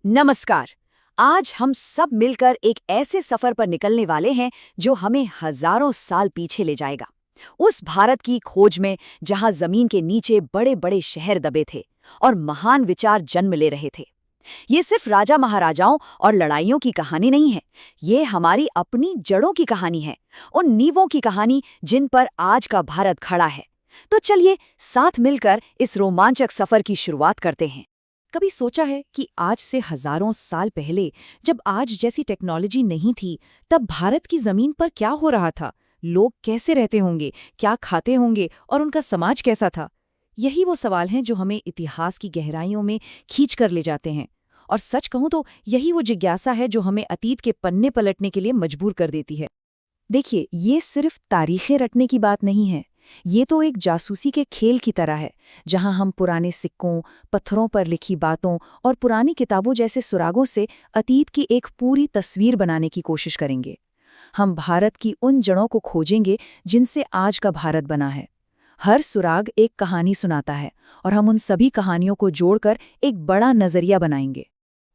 नमस्कार। आज हम सब मिलकर एक ऐसे सफर पर निकलने वाले हैं जो हमें हजारों साल पीछे ले जाएगा। उस भारत की खोज में जहां जमीन के नीचे बड़े बड़े शहर दबे थे और महान विचार जन्म ले रहे थे। ये सिर्फ राजा महाराजाओं और लड़ाइयों की कहानी नहीं है, ये हमारी अपनी जड़ों की कहानी है, उन नींवों की कहानी जिन पर आज का भारत खड़ा है। तो चलिए साथ मिलकर इस रोमांचक सफर की शुरुआत करते हैं। कभी सोचा है कि आज से हजारों साल पहले, जब आज जैसी टेक्नोलॉजी नहीं थी, तब भारत की जमीन पर क्या हो रहा था? लोग कैसे रहते होंगे, क्या खाते होंगे और उनका समाज कैसा था? यही वो सवाल हैं जो हमें इतिहास की गहराइयों में खींच कर ले जाते हैं। और सच कहूं तो यही वो जिज्ञासा है जो हमें अतीत के पन्ने पलटने के लिए मजबूर कर देती है। देखिए, ये सिर्फ तारीखें रटने की बात नहीं है। ये तो एक जासूसी के खेल की तरह है, जहां हम पुराने सिक्कों, पत्थरों पर लिखी बातों और पुरानी किताबों जैसे सुरागों से अतीत की एक पूरी तस्वीर बनाने की कोशिश करेंगे। हम भारत की उन जड़ों को खोजेंगे जिनसे आज का भारत बना है। हर सुराग एक कहानी सुनाता है और हम उन सभी कहानियों को जोड़कर एक बड़ा नजरिया बनाएंगे।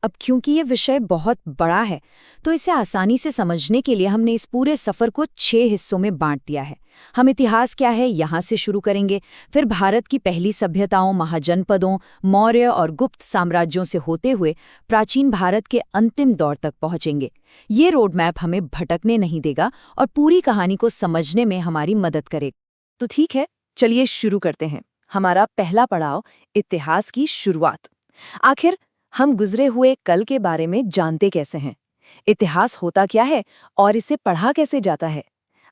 अब क्योंकि ये विषय बहुत बड़ा है, तो इसे आसानी से समझने के लिए हमने इस पूरे सफर को 6 हिस्सों में बांट दिया है। हम इतिहास क्या है यहाँ से शुरू करेंगे, फिर भारत की पहली सभ्यताओं, महाजनपदों, मौर्य और गुप्त साम्राज्यों से होते हुए प्राचीन भारत के अंतिम दौर तक पहुंचेंगे। ये रोड मैप हमें भटकने नहीं देगा और पूरी कहानी को समझने में हमारी मदद करेगा। तो ठीक है, चलिए शुरू करते हैं। हमारा पहला पड़ाव, इतिहास की शुरुआत। आखिर हम गुजरे हुए कल के बारे में जानते कैसे हैं? इतिहास होता क्या है और इसे पढ़ा कैसे जाता है?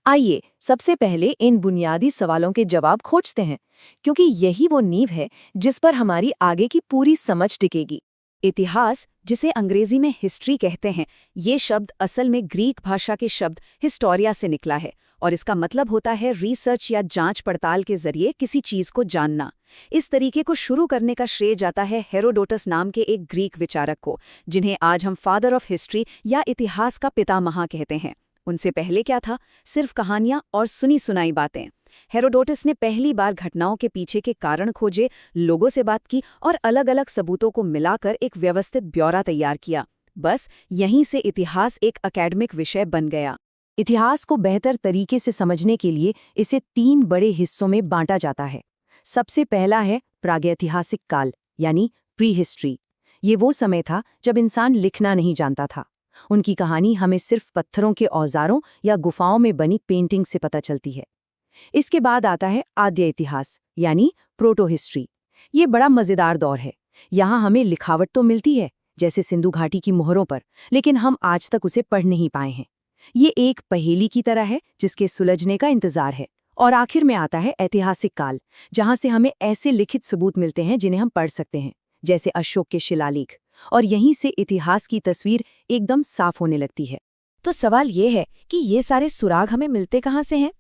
आइए सबसे पहले इन बुनियादी सवालों के जवाब खोजते हैं, क्योंकि यही वो नींव है जिस पर हमारी आगे की पूरी समझ टिकेगी। इतिहास, जिसे अंग्रेजी में हिस्ट्री कहते हैं, ये शब्द असल में ग्रीक भाषा के शब्द हिस्टोरिया से निकला है और इसका मतलब होता है रिसर्च या जांच पड़ताल के जरिए किसी चीज को जानना। इस तरीके को शुरू करने का श्रेय जाता है हेरोडोटस नाम के एक ग्रीक विचारक को, जिन्हें आज हम फादर ऑफ हिस्ट्री या इतिहास का पितामह कहते हैं। उनसे पहले क्या था? सिर्फ कहानियां और सुनी सुनाई बातें। हेरोडोटस ने पहली बार घटनाओं के पीछे के कारण खोजे, लोगों से बात की और अलग अलग सबूतों को मिलाकर एक व्यवस्थित ब्यौरा तैयार किया। बस यहीं से इतिहास एक एकेडमिक विषय बन गया। इतिहास को बेहतर तरीके से समझने के लिए इसे 3 बड़े हिस्सों में बांटा जाता है। सबसे पहला है प्रागैतिहासिक काल, यानी प्री हिस्ट्री। ये वो समय था जब इंसान लिखना नहीं जानता था। उनकी कहानी हमें सिर्फ पत्थरों के औजारों या गुफाओं में बनी पेंटिंग से पता चलती है। इसके बाद आता है आद्य इतिहास, यानी प्रोटो हिस्ट्री। ये बड़ा मजेदार दौर है। यहाँ हमें लिखावट तो मिलती है, जैसे सिंधु घाटी की मोहरों पर, लेकिन हम आज तक उसे पढ़ नहीं पाए हैं। ये एक पहेली की तरह है जिसके सुलझने का इंतजार है। और आखिर में आता है ऐतिहासिक काल, जहां से हमें ऐसे लिखित सबूत मिलते हैं जिन्हें हम पढ़ सकते हैं, जैसे अशोक के शिलालेख। और यहीं से इतिहास की तस्वीर एकदम साफ होने लगती है। तो सवाल ये है कि ये सारे सुराग हमें मिलते कहाँ से हैं?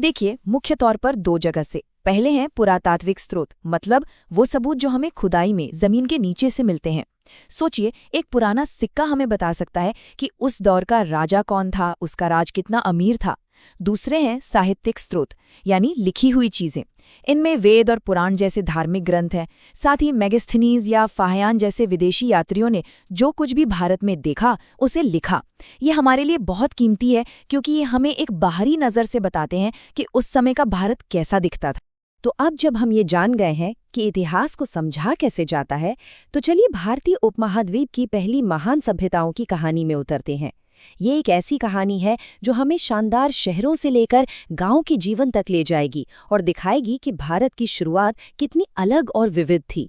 देखिए, मुख्य तौर पर 2 जगह से। पहले हैं पुरातात्विक स्रोत, मतलब वो सबूत जो हमें खुदाई में जमीन के नीचे से मिलते हैं। सोचिए, एक पुराना सिक्का हमें बता सकता है कि उस दौर का राजा कौन था, उसका राज कितना अमीर था। दूसरे हैं साहित्यिक स्रोत, यानी लिखी हुई चीजें। इनमें वेद और पुराण जैसे धार्मिक ग्रंथ हैं। साथ ही मेगस्थनीज या फाहयान जैसे विदेशी यात्रियों ने जो कुछ भी भारत में देखा उसे लिखा। ये हमारे लिए बहुत कीमती है, क्योंकि ये हमें एक बाहरी नज़र से बताते हैं कि उस समय का भारत कैसा दिखता था। तो अब जब हम ये जान गए हैं कि इतिहास को समझा कैसे जाता है, तो चलिए भारतीय उपमहाद्वीप की पहली महान सभ्यताओं की कहानी में उतरते हैं। ये एक ऐसी कहानी है जो हमें शानदार शहरों से लेकर गांव के जीवन तक ले जाएगी और दिखाएगी कि भारत की शुरुआत कितनी अलग और विविध थी।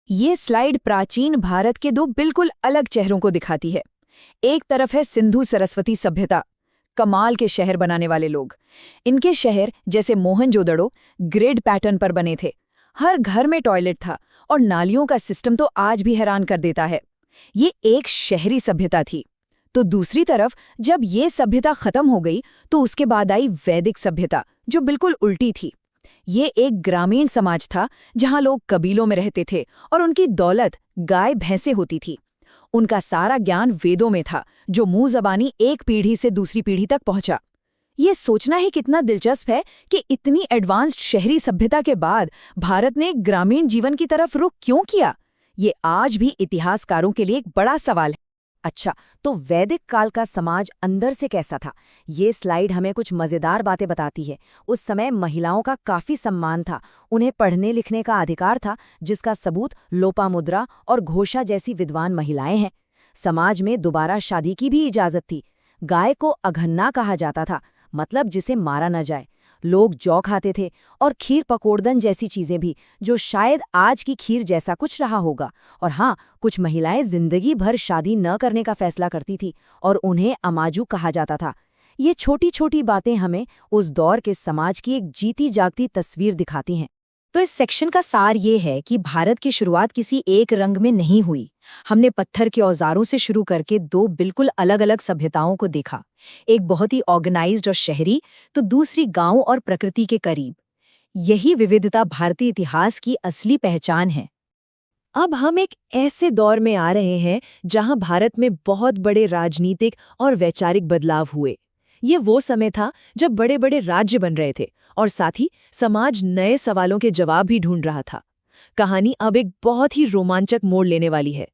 ये स्लाइड प्राचीन भारत के 2 बिल्कुल अलग चेहरों को दिखाती है। एक तरफ है सिंधु सरस्वती सभ्यता, कमाल के शहर बनाने वाले लोग। इनके शहर, जैसे मोहनजोदड़ो, ग्रिड पैटर्न पर बने थे। हर घर में टॉयलेट था और नालियों का सिस्टम तो आज भी हैरान कर देता है। ये एक शहरी सभ्यता थी। तो दूसरी तरफ जब ये सभ्यता खत्म हो गई, तो उसके बाद आई वैदिक सभ्यता, जो बिल्कुल उल्टी थी। ये एक ग्रामीण समाज था जहां लोग कबीलों में रहते थे और उनकी दौलत गाय भैंसे होती थी। उनका सारा ज्ञान वेदों में था, जो मुंह जबानी एक पीढ़ी से दूसरी पीढ़ी तक पहुंचा। ये सोचना ही कितना दिलचस्प है कि इतनी एडवांस्ड शहरी सभ्यता के बाद भारत ने ग्रामीण जीवन की तरफ रुख क्यों किया। ये आज भी इतिहासकारों के लिए एक बड़ा सवाल है। अच्छा, तो वैदिक काल का समाज अंदर से कैसा था? ये स्लाइड हमें कुछ मजेदार बातें बताती है। उस समय महिलाओं का काफी सम्मान था, उन्हें पढ़ने लिखने का अधिकार था, जिसका सबूत लोपामुद्रा और घोषा जैसी विद्वान महिलाएं हैं। समाज में दोबारा शादी की भी इजाजत थी। गाय को अघन्ना कहा जाता था, मतलब जिसे मारा न जाए। लोग जौ खाते थे और खीर पकोड़दन जैसी चीजें भी, जो शायद आज की खीर जैसा कुछ रहा होगा। और हाँ, कुछ महिलाएं जिंदगी भर शादी न करने का फैसला करती थी और उन्हें अमाजू कहा जाता था। ये छोटी छोटी बातें हमें उस दौर के समाज की एक जीती जागती तस्वीर दिखाती हैं। तो इस सेक्शन का सार ये है कि भारत की शुरुआत किसी एक रंग में नहीं हुई। हमने पत्थर के औजारों से शुरू करके दो बिल्कुल अलग अलग सभ्यताओं को देखा, एक बहुत ही ऑर्गेनाइज्ड और शहरी, तो दूसरी गांव और प्रकृति के करीब। यही विविधता भारतीय इतिहास की असली पहचान है। अब हम एक ऐसे दौर में आ रहे हैं जहां भारत में बहुत बड़े राजनीतिक और वैचारिक बदलाव हुए। ये वो समय था जब बड़े बड़े राज्य बन रहे थे और साथ ही समाज नए सवालों के जवाब भी ढूंढ रहा था। कहानी अब एक बहुत ही रोमांचक मोड़ लेने वाली है।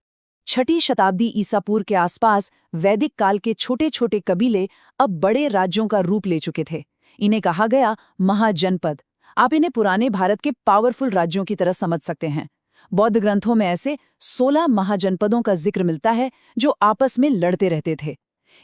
6ठी शताब्दी ईसा पूर्व के आसपास वैदिक काल के छोटे छोटे कबीले अब बड़े राज्यों का रूप ले चुके थे। इन्हें कहा गया महाजनपद। आप इन्हें पुराने भारत के पावरफुल राज्यों की तरह समझ सकते हैं। बौद्ध ग्रंथों में ऐसे 16 महाजनपदों का जिक्र मिलता है जो आपस में लड़ते रहते थे।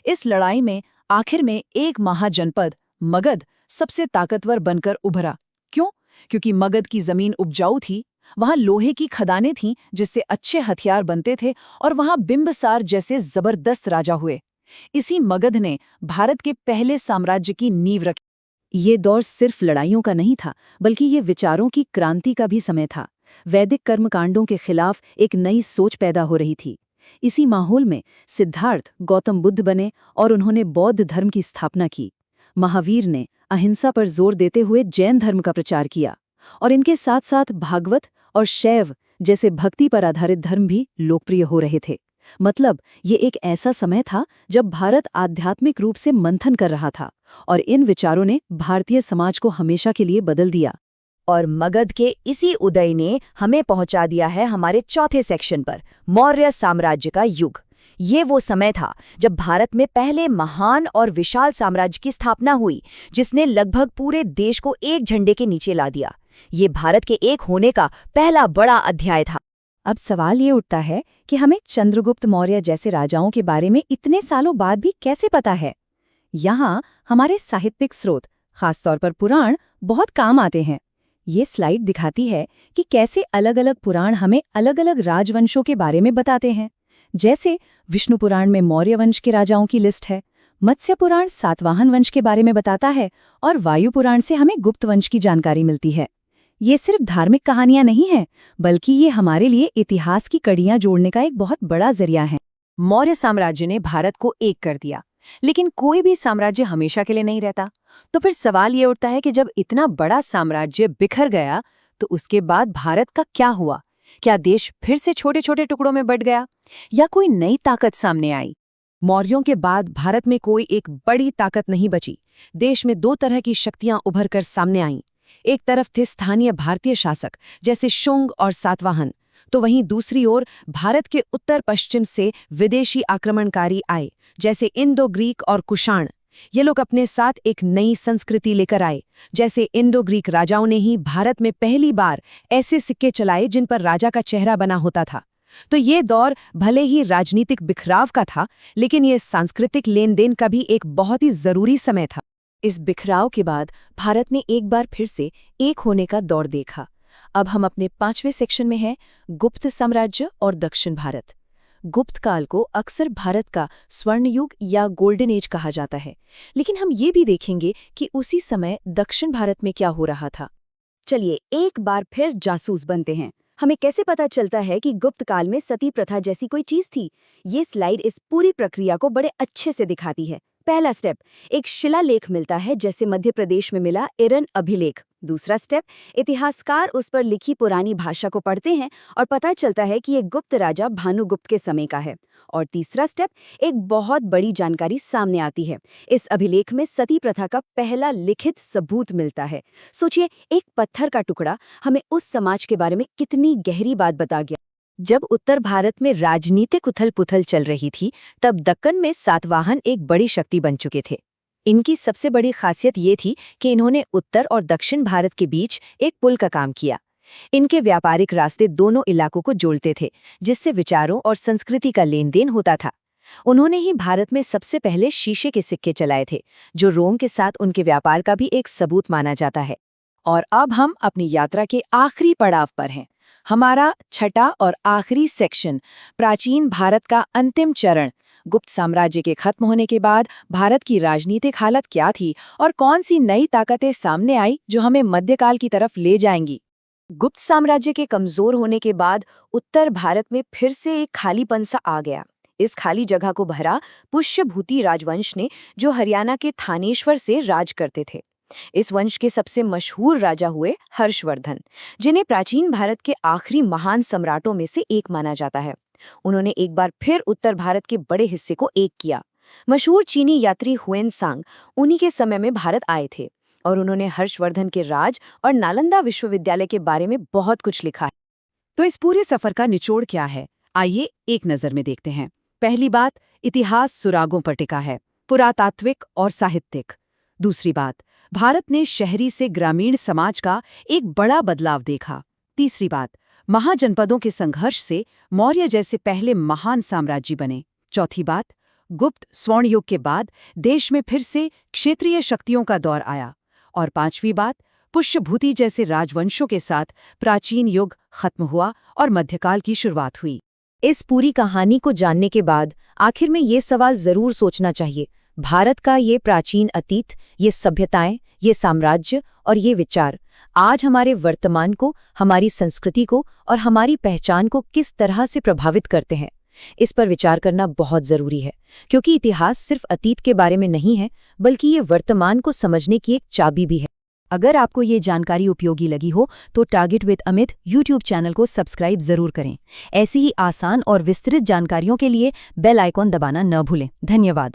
इस लड़ाई में आखिर में एक महाजनपद मगध सबसे ताकतवर बनकर उभरा। क्यों? क्योंकि मगध की जमीन उपजाऊ थी, वहां लोहे की खदानें थीं जिससे अच्छे हथियार बनते थे, और वहां बिंबसार जैसे जबरदस्त राजा हुए। इसी मगध ने भारत के पहले साम्राज्य की नींव रखी। ये दौर सिर्फ लड़ाइयों का नहीं था, बल्कि ये विचारों की क्रांति का भी समय था। वैदिक कर्मकांडों के खिलाफ एक नई सोच पैदा हो रही थी। इसी माहौल में सिद्धार्थ गौतम बुद्ध बने और उन्होंने बौद्ध धर्म की स्थापना की। महावीर ने अहिंसा पर जोर देते हुए जैन धर्म का प्रचार किया, और इनके साथ साथ भागवत और शैव जैसे भक्ति पर आधारित धर्म भी लोकप्रिय हो रहे थे। मतलब ये एक ऐसा समय था जब भारत आध्यात्मिक रूप से मंथन कर रहा था, और इन विचारों ने भारतीय समाज को हमेशा के लिए बदल दिया। और मगध के इसी उदय ने हमें पहुंचा दिया है हमारे चौथे सेक्शन पर, मौर्य साम्राज्य का युग। ये वो समय था जब भारत में पहले महान और विशाल साम्राज्य की स्थापना हुई, जिसने लगभग पूरे देश को एक झंडे के नीचे ला दिया। ये भारत के एक होने का पहला बड़ा अध्याय था। अब सवाल ये उठता है कि हमें चंद्रगुप्त मौर्य जैसे राजाओं के बारे में इतने सालों बाद भी कैसे पता है? यहाँ हमारे साहित्यिक स्रोत, खासतौर पर पुराण, बहुत काम आते हैं। ये स्लाइड दिखाती है कि कैसे अलग अलग पुराण हमें अलग अलग राजवंशों के बारे में बताते हैं। जैसे विष्णु पुराण में मौर्य वंश के राजाओं की लिस्ट है, मत्स्य पुराण सातवाहन वंश के बारे में बताता है, और वायु पुराण से हमें गुप्त वंश की जानकारी मिलती है। ये सिर्फ धार्मिक कहानियां नहीं हैं, बल्कि ये हमारे लिए इतिहास की कड़ियां जोड़ने का एक बहुत बड़ा जरिया है। मौर्य साम्राज्य ने भारत को एक कर दिया, लेकिन कोई भी साम्राज्य हमेशा के लिए नहीं रहता। तो फिर सवाल ये उठता है कि जब इतना बड़ा साम्राज्य बिखर गया, तो उसके बाद भारत का क्या हुआ? क्या देश फिर से छोटे छोटे टुकड़ों में बंट गया, या कोई नई ताकत सामने आई? मौर्यों के बाद भारत में कोई एक बड़ी ताकत नहीं बची। देश में दो तरह की शक्तियां उभर कर सामने आईं। एक तरफ थे स्थानीय भारतीय शासक जैसे शुंग और सातवाहन, तो वहीं दूसरी ओर भारत के उत्तर पश्चिम से विदेशी आक्रमणकारी आए, जैसे इंडो ग्रीक और कुषाण। ये लोग अपने साथ एक नई संस्कृति लेकर आए। जैसे इंडो ग्रीक राजाओं ने ही भारत में पहली बार ऐसे सिक्के चलाए जिन पर राजा का चेहरा बना होता था। तो ये दौर भले ही राजनीतिक बिखराव का था, लेकिन ये सांस्कृतिक लेन देन का भी एक बहुत ही जरूरी समय था। इस बिखराव के बाद भारत ने एक बार फिर से एक होने का दौर देखा। अब हम अपने 5वें सेक्शन में हैं, गुप्त साम्राज्य और दक्षिण भारत। गुप्त काल को अक्सर भारत का स्वर्ण युग या गोल्डन एज कहा जाता है, लेकिन हम ये भी देखेंगे कि उसी समय दक्षिण भारत में क्या हो रहा था। चलिए एक बार फिर जासूस बनते हैं। हमें कैसे पता चलता है कि गुप्त काल में सती प्रथा जैसी कोई चीज थी? ये स्लाइड इस पूरी प्रक्रिया को बड़े अच्छे से दिखाती है। पहला स्टेप, एक शिलालेख मिलता है, जैसे मध्य प्रदेश में मिला एरन अभिलेख। दूसरा स्टेप, इतिहासकार उस पर लिखी पुरानी भाषा को पढ़ते हैं और पता चलता है कि ये गुप्त राजा भानुगुप्त के समय का है। और तीसरा स्टेप, एक बहुत बड़ी जानकारी सामने आती है। इस अभिलेख में सती प्रथा का पहला लिखित सबूत मिलता है। सोचिए, एक पत्थर का टुकड़ा हमें उस समाज के बारे में कितनी गहरी बात बता गया। जब उत्तर भारत में राजनीतिक उथल-पुथल चल रही थी, तब दक्कन में सातवाहन एक बड़ी शक्ति बन चुके थे। इनकी सबसे बड़ी खासियत ये थी कि इन्होंने उत्तर और दक्षिण भारत के बीच एक पुल का काम किया। इनके व्यापारिक रास्ते दोनों इलाकों को जोड़ते थे, जिससे विचारों और संस्कृति का लेन-देन होता था। उन्होंने ही भारत में सबसे पहले शीशे के सिक्के चलाए थे, जो रोम के साथ उनके व्यापार का भी एक सबूत माना जाता है। और अब हम अपनी यात्रा के आखिरी पड़ाव पर हैं। हमारा छठा और आखिरी सेक्शन, प्राचीन भारत का अंतिम चरण। गुप्त साम्राज्य के खत्म होने के बाद भारत की राजनीतिक हालत क्या थी और कौन सी नई ताकतें सामने आई जो हमें मध्यकाल की तरफ ले जाएंगी। गुप्त साम्राज्य के कमजोर होने के बाद उत्तर भारत में फिर से एक खालीपन सा आ गया। इस खाली जगह को भरा पुष्यभूति राजवंश ने, जो हरियाणा के थानेश्वर से राज करते थे। इस वंश के सबसे मशहूर राजा हुए हर्षवर्धन, जिन्हें प्राचीन भारत के आखिरी महान सम्राटों में से एक माना जाता है। उन्होंने एक बार फिर उत्तर भारत के बड़े हिस्से को एक किया। मशहूर चीनी यात्री हुएनसांग उन्हीं के समय में भारत आए थे और उन्होंने हर्षवर्धन के राज और नालंदा विश्वविद्यालय के बारे में बहुत कुछ लिखा है। तो इस पूरे सफर का निचोड़ क्या है, आइए एक नजर में देखते हैं। पहली बात, इतिहास सुरागों पर टिका है, पुरातात्विक और साहित्यिक। दूसरी बात, भारत ने शहरी से ग्रामीण समाज का एक बड़ा बदलाव देखा। तीसरी बात, महाजनपदों के संघर्ष से मौर्य जैसे पहले महान साम्राज्य बने। चौथी बात, गुप्त स्वर्ण युग के बाद देश में फिर से क्षेत्रीय शक्तियों का दौर आया। और पांचवी बात, पुष्यभूति जैसे राजवंशों के साथ प्राचीन युग खत्म हुआ और मध्यकाल की शुरुआत हुई। इस पूरी कहानी को जानने के बाद आखिर में ये सवाल जरूर सोचना चाहिए, भारत का ये प्राचीन अतीत, ये सभ्यताएं, ये साम्राज्य और ये विचार आज हमारे वर्तमान को, हमारी संस्कृति को और हमारी पहचान को किस तरह से प्रभावित करते हैं। इस पर विचार करना बहुत जरूरी है, क्योंकि इतिहास सिर्फ अतीत के बारे में नहीं है, बल्कि ये वर्तमान को समझने की एक चाबी भी है। अगर आपको ये जानकारी उपयोगी लगी हो तो target with Amit YouTube channel को सब्सक्राइब जरूर करें। ऐसी ही आसान और विस्तृत जानकारियों के लिए बेल आइकॉन दबाना न भूलें। धन्यवाद।